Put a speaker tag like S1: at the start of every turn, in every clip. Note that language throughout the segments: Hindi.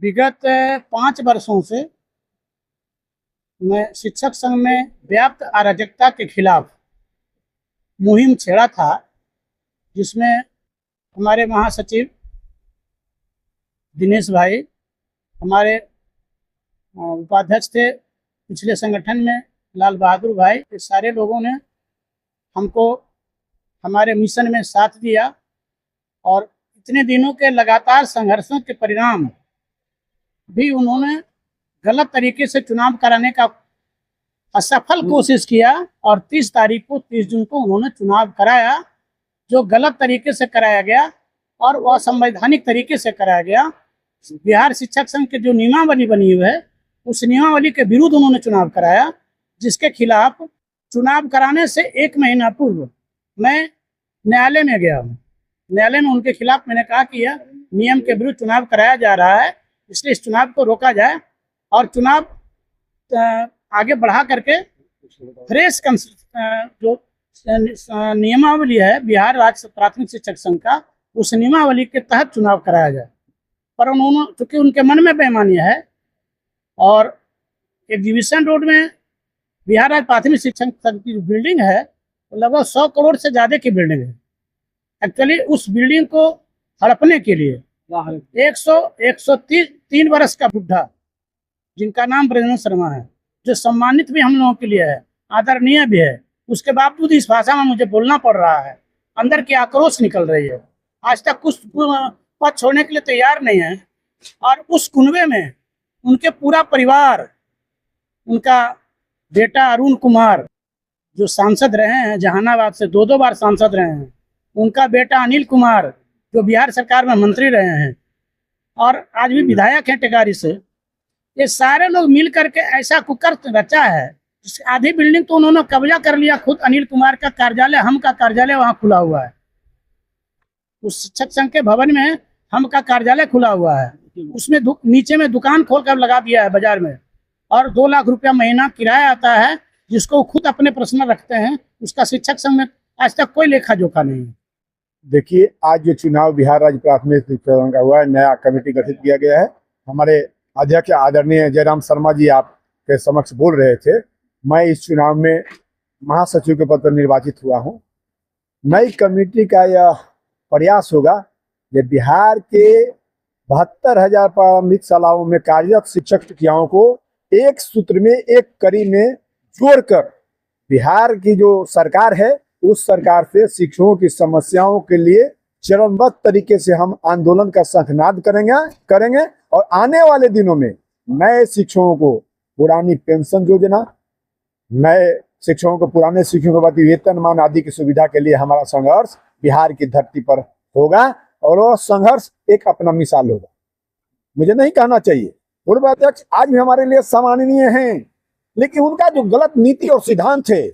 S1: विगत 5 वर्षों से मैं शिक्षक संघ में व्याप्त अराजकता के खिलाफ मुहिम छेड़ा था, जिसमें हमारे महासचिव दिनेश भाई, हमारे उपाध्यक्ष थे पिछले संगठन में लाल बहादुर भाई, ये सारे लोगों ने हमको हमारे मिशन में साथ दिया और इतने दिनों के लगातार संघर्षों के परिणाम भी उन्होंने गलत तरीके से चुनाव कराने का असफल कोशिश किया और 30 जून को उन्होंने चुनाव कराया, जो गलत तरीके से कराया गया और वह संवैधानिक तरीके से कराया गया। बिहार शिक्षक संघ के जो नियमावली बनी हुई है, उस नियमावली के विरुद्ध उन्होंने चुनाव कराया, जिसके खिलाफ चुनाव कराने से 1 महीना पूर्व मैं न्यायालय में गया हूँ। न्यायालय में उनके खिलाफ मैंने कहा कि यह नियम के विरुद्ध चुनाव कराया जा रहा है, इसलिए इस चुनाव को रोका जाए और चुनाव आगे बढ़ा करके फ्रेश जो नियमावली है बिहार राज्य प्राथमिक शिक्षक संघ का, उस नियमावली के तहत चुनाव कराया जाए। पर उन्होंने, चूँकि उनके मन में बेईमानी है और एग्जीबिशन रोड में बिहार राज्य प्राथमिक शिक्षक संघ की बिल्डिंग है, लगभग 100 करोड़ से ज़्यादा की बिल्डिंग है। एक्चुअली उस बिल्डिंग को हड़पने के लिए 103 वर्ष का बुढ़ा, जिनका नाम ब्रजेंद्र शर्मा है, जो सम्मानित भी हम लोगों के लिए है, आदरणीय भी है, उसके बावजूद इस भाषा में मुझे बोलना पड़ रहा है। अंदर की आक्रोश निकल रही है। आज तक कुछ पद छोड़ने के लिए तैयार नहीं है और उस कुनबे में उनके पूरा परिवार, उनका बेटा अरुण कुमार जो सांसद रहे हैं, जहानाबाद से 2 बार सांसद रहे हैं, उनका बेटा अनिल कुमार जो बिहार सरकार में मंत्री रहे हैं और आज भी विधायक हैं टेकारी से, ये सारे लोग मिल करके ऐसा कुकर्म रचा है। आधी बिल्डिंग तो उन्होंने कब्जा कर लिया। खुद अनिल कुमार का कार्यालय, हम का कार्यालय वहाँ खुला हुआ है। उस शिक्षक संघ के भवन में हम का कार्यालय खुला हुआ है, उसमें नीचे में दुकान खोल कर लगा दिया है बाजार में, और 2 लाख रुपया महीना किराया आता है, जिसको खुद अपने पर्सनल रखते हैं। उसका शिक्षक संघ में आज तक कोई लेखा जोखा नहीं है।
S2: देखिए, आज जो चुनाव बिहार राज्य प्राथमिक शिक्षक संघ का हुआ है, नया कमेटी गठित किया गया है। हमारे अध्यक्ष आदरणीय जयराम शर्मा जी आपके समक्ष बोल रहे थे। मैं इस चुनाव में महासचिव के पद पर निर्वाचित हुआ हूं। नई कमेटी का यह प्रयास होगा कि बिहार के 72,000 प्रारंभिक शालाओं में कार्यरत शिक्षक शिक्षिकाओं को एक सूत्र में, एक कड़ी में जोड़कर बिहार की जो सरकार है, उस सरकार से शिक्षकों की समस्याओं के लिए चरणबद्ध तरीके से हम आंदोलन का शंखनाद करेंगे और आने वाले दिनों में नए शिक्षकों को पुरानी पेंशन योजना, नए शिक्षकों को पुराने शिक्षकों को वेतनमान आदि की सुविधा के लिए हमारा संघर्ष बिहार की धरती पर होगा और वह संघर्ष एक अपना मिसाल होगा। मुझे नहीं कहना चाहिए, पूर्व अध्यक्ष आज भी हमारे लिए सम्माननीय हैं, लेकिन उनका जो गलत नीति और सिद्धांत है,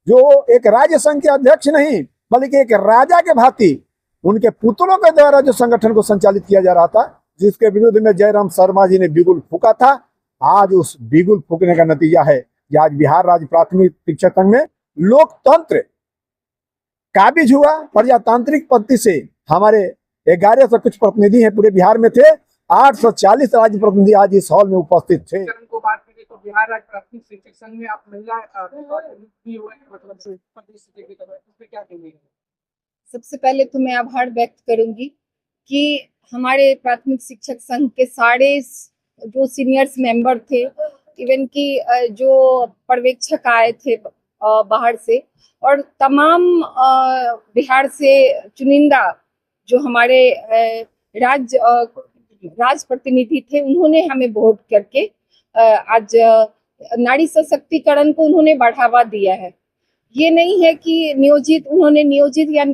S2: जो एक राज्य संघ के अध्यक्ष नहीं बल्कि एक राजा के भांति उनके पुत्रों के द्वारा जो संगठन को संचालित किया जा रहा था, जिसके विरुद्ध में जयराम शर्मा जी ने बिगुल फूका था, आज उस बिगुल फूकने का नतीजा है कि आज बिहार राज्य प्राथमिक शिक्षक संघ में लोकतंत्र काबिज हुआ। प्रजातांत्रिक पद्धति से हमारे 1100 कुछ प्रतिनिधि हैं पूरे बिहार में थे, 840 राज्य प्रतिनिधि आज इस हॉल में उपस्थित थे।
S3: तो बिहार राज्य प्राथमिक शिक्षक संघ में आप महिला क्या कहेंगे?
S4: सबसे पहले तो मैं आभार व्यक्त करूंगी कि हमारे प्राथमिक शिक्षक संघ के सारे जो सीनियर्स मेंबर थे, इवन कि जो पर्यवेक्षक आए थे बाहर से, और तमाम बिहार से चुनिंदा जो हमारे राज प्रतिनिधि थे, उन्होंने हमें वोट करके आज नारी सशक्तिकरण को उन्होंने बढ़ावा दिया है। ये नहीं है कि उन्होंने नियोजित या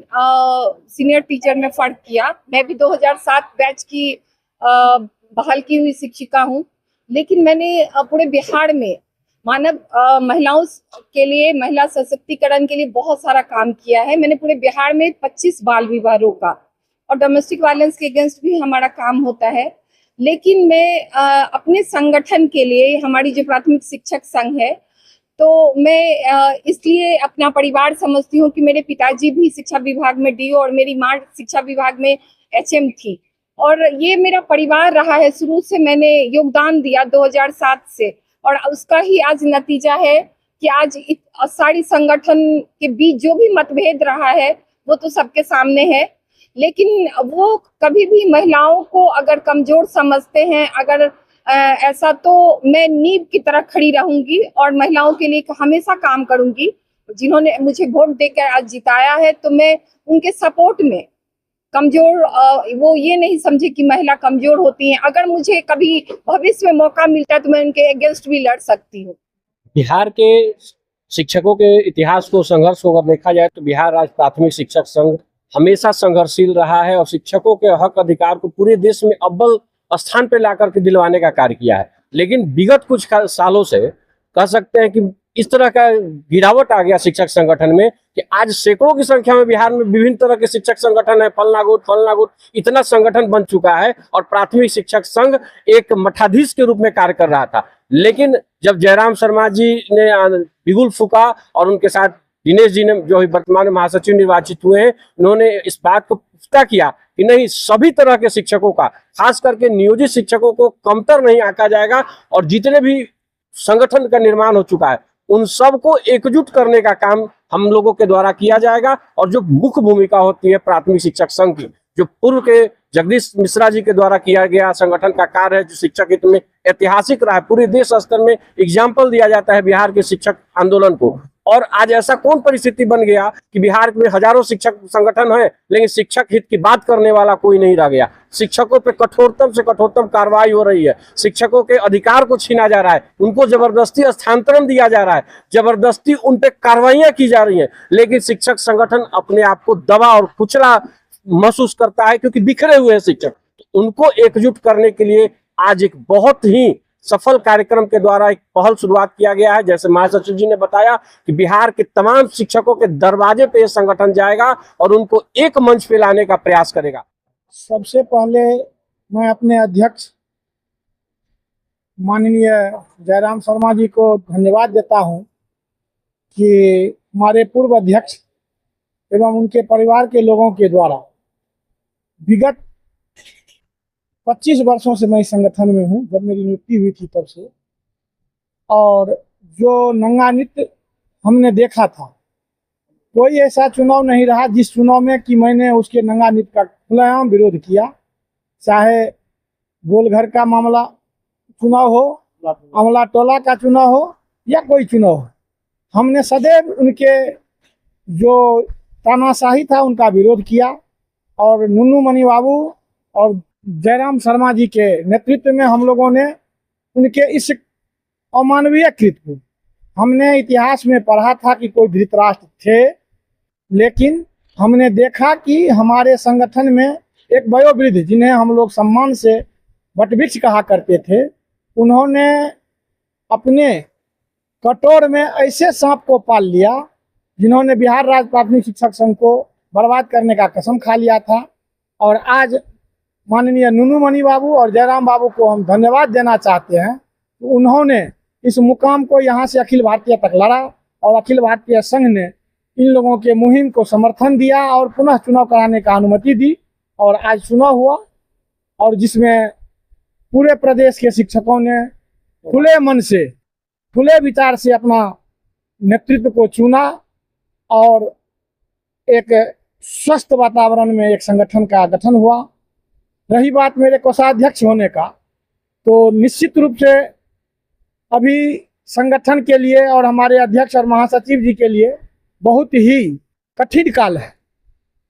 S4: सीनियर टीचर में फर्क किया। मैं भी 2007 बैच की बहाल की हुई शिक्षिका हूँ, लेकिन मैंने पूरे बिहार में महिलाओं के लिए, महिला सशक्तिकरण के लिए बहुत सारा काम किया है। मैंने पूरे बिहार में 25 बाल विवाह रोका और डोमेस्टिक वायलेंस के अगेंस्ट भी हमारा काम होता है। लेकिन मैं अपने संगठन के लिए, हमारी जो प्राथमिक शिक्षक संघ है, तो मैं इसलिए अपना परिवार समझती हूँ कि मेरे पिताजी भी शिक्षा विभाग में डीओ और मेरी माँ शिक्षा विभाग में एचएम थी, और ये मेरा परिवार रहा है, शुरू से मैंने योगदान दिया 2007 से, और उसका ही आज नतीजा है कि आज सारी संगठन के बीच जो भी मतभेद रहा है वो तो सबके सामने है, लेकिन वो कभी भी महिलाओं को अगर कमजोर समझते हैं, अगर ऐसा, तो मैं नींव की तरह खड़ी रहूंगी और महिलाओं के लिए हमेशा काम करूंगी। जिन्होंने मुझे वोट देकर आज जिताया है, तो मैं उनके सपोर्ट में कमजोर, वो ये नहीं समझे कि महिला कमजोर होती हैं। अगर मुझे कभी भविष्य में मौका मिलता है तो मैं उनके अगेंस्ट भी लड़ सकती हूँ।
S5: बिहार के शिक्षकों के इतिहास को, संघर्ष को अगर देखा जाए तो बिहार राज्य प्राथमिक शिक्षक संघ हमेशा संघर्षशील रहा है और शिक्षकों के हक अधिकार को पूरे देश में अव्वल स्थान पर लाकर के दिलवाने का कार्य किया है। लेकिन विगत कुछ सालों से कह सकते हैं कि इस तरह का गिरावट आ गया शिक्षक संगठन में कि आज सैकड़ों की संख्या में बिहार में विभिन्न तरह के शिक्षक संगठन है, फलना गुट इतना संगठन बन चुका है और प्राथमिक शिक्षक संघ एक मठाधीश के रूप में कार्य कर रहा था। लेकिन जब जयराम शर्मा जी ने बिगुल फूका और उनके साथ दिनेश जी ने, जो वर्तमान महासचिव निर्वाचित हुए हैं, उन्होंने इस बात को पुख्ता किया कि नहीं, सभी तरह के शिक्षकों का, खास करके नियोजित शिक्षकों को कमतर नहीं आंका जाएगा और जितने भी संगठन का निर्माण हो चुका है उन सबको एकजुट करने का काम हम लोगों के द्वारा किया जाएगा। और जो मुख्य भूमिका होती है प्राथमिक शिक्षक संघ की, जो पूर्व के जगदीश मिश्रा जी के द्वारा किया गया संगठन का कार्य है, जो शिक्षक हित में ऐतिहासिक रहा है, पूरे देश स्तर में एग्जाम्पल दिया जाता है बिहार के शिक्षक आंदोलन को। और आज ऐसा कौन परिस्थिति बन गया कि बिहार में हजारों शिक्षक संगठन है लेकिन शिक्षक हित की बात करने वाला कोई नहीं रह गया। शिक्षकों पे कठोरतम से कठोरतम कार्रवाई हो रही है, शिक्षकों के अधिकार को छीना जा रहा है, उनको जबरदस्ती स्थानांतरण दिया जा रहा है, जबरदस्ती उन पे कार्रवाइयां की जा रही हैं। लेकिन शिक्षक संगठन अपने आप को दबा और कुचला महसूस करता है क्योंकि बिखरे हुए हैं शिक्षक। उनको एकजुट करने के लिए आज एक बहुत ही सफल कार्यक्रम के द्वारा एक पहल शुरुआत किया गया है। जैसे महासचिव जी ने बताया कि बिहार के तमाम शिक्षकों के दरवाजे पे ये संगठन जाएगा और उनको एक मंच पे लाने का प्रयास करेगा।
S1: सबसे पहले मैं अपने अध्यक्ष माननीय जयराम शर्मा जी को धन्यवाद देता हूं कि हमारे पूर्व अध्यक्ष एवं उनके परिवार के लोगों के द्वारा विगत 25 वर्षों से मैं इस संगठन में हूं, जब मेरी नियुक्ति हुई थी तब से, और जो नंगा नृत्य हमने देखा था, कोई ऐसा चुनाव नहीं रहा जिस चुनाव में कि मैंने उसके नंगा नृत्य का खुलेआम विरोध किया। चाहे गोलघर का मामला चुनाव हो, अमला टोला का चुनाव हो या कोई चुनाव हो, हमने सदैव उनके जो तानाशाही था उनका विरोध किया। और नुन्नू मणि बाबू और जयराम शर्मा जी के नेतृत्व में हम लोगों ने उनके इस अमानवीय कृत्य को, हमने इतिहास में पढ़ा था कि कोई धृतराष्ट्र थे, लेकिन हमने देखा कि हमारे संगठन में एक वयोवृद्ध, जिन्हें हम लोग सम्मान से वटवृक्ष कहा करते थे, उन्होंने अपने कटोर में ऐसे सांप को पाल लिया जिन्होंने बिहार राज्य प्राथमिक शिक्षक संघ को बर्बाद करने का कसम खा लिया था। और आज माननीय नुन्नू मणि बाबू और जयराम बाबू को हम धन्यवाद देना चाहते हैं कि उन्होंने इस मुकाम को यहाँ से अखिल भारतीय तक लड़ा और अखिल भारतीय संघ ने इन लोगों के मुहिम को समर्थन दिया और पुनः चुनाव कराने का अनुमति दी। और आज चुनाव हुआ और जिसमें पूरे प्रदेश के शिक्षकों ने खुले मन से, खुले विचार से अपना नेतृत्व को चुना और एक स्वस्थ वातावरण में एक संगठन का गठन हुआ। रही बात मेरे कोषाध्यक्ष होने का, तो निश्चित रूप से अभी संगठन के लिए और हमारे अध्यक्ष और महासचिव जी के लिए बहुत ही कठिन काल है।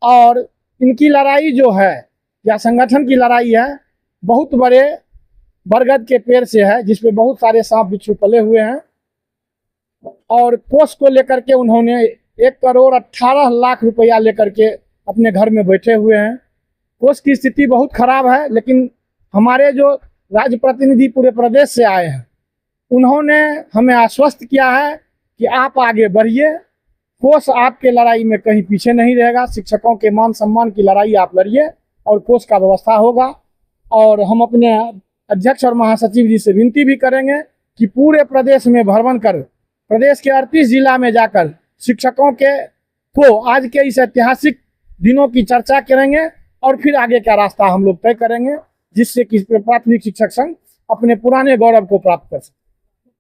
S1: और इनकी लड़ाई जो है, या संगठन की लड़ाई है, बहुत बड़े बरगद के पेड़ से है जिसपे बहुत सारे सांप बिच्छू पले हुए हैं। और कोष को लेकर के उन्होंने 1,18,00,000 रुपया लेकर के अपने घर में बैठे हुए हैं। कोष की स्थिति बहुत खराब है, लेकिन हमारे जो राज्य प्रतिनिधि पूरे प्रदेश से आए हैं उन्होंने हमें आश्वस्त किया है कि आप आगे बढ़िए, कोष आपके लड़ाई में कहीं पीछे नहीं रहेगा, शिक्षकों के मान सम्मान की लड़ाई आप लड़िए और कोष का व्यवस्था होगा। और हम अपने अध्यक्ष और महासचिव जी से विनती भी करेंगे कि पूरे प्रदेश में भ्रमण कर, प्रदेश के 38 जिला में जाकर शिक्षकों के को आज के इस ऐतिहासिक दिनों की चर्चा करेंगे
S6: और फिर आगे का रास्ता हम लोग तय करेंगे, जिससे कि प्राथमिक शिक्षक संघ अपने पुराने गौरव को प्राप्त कर सके।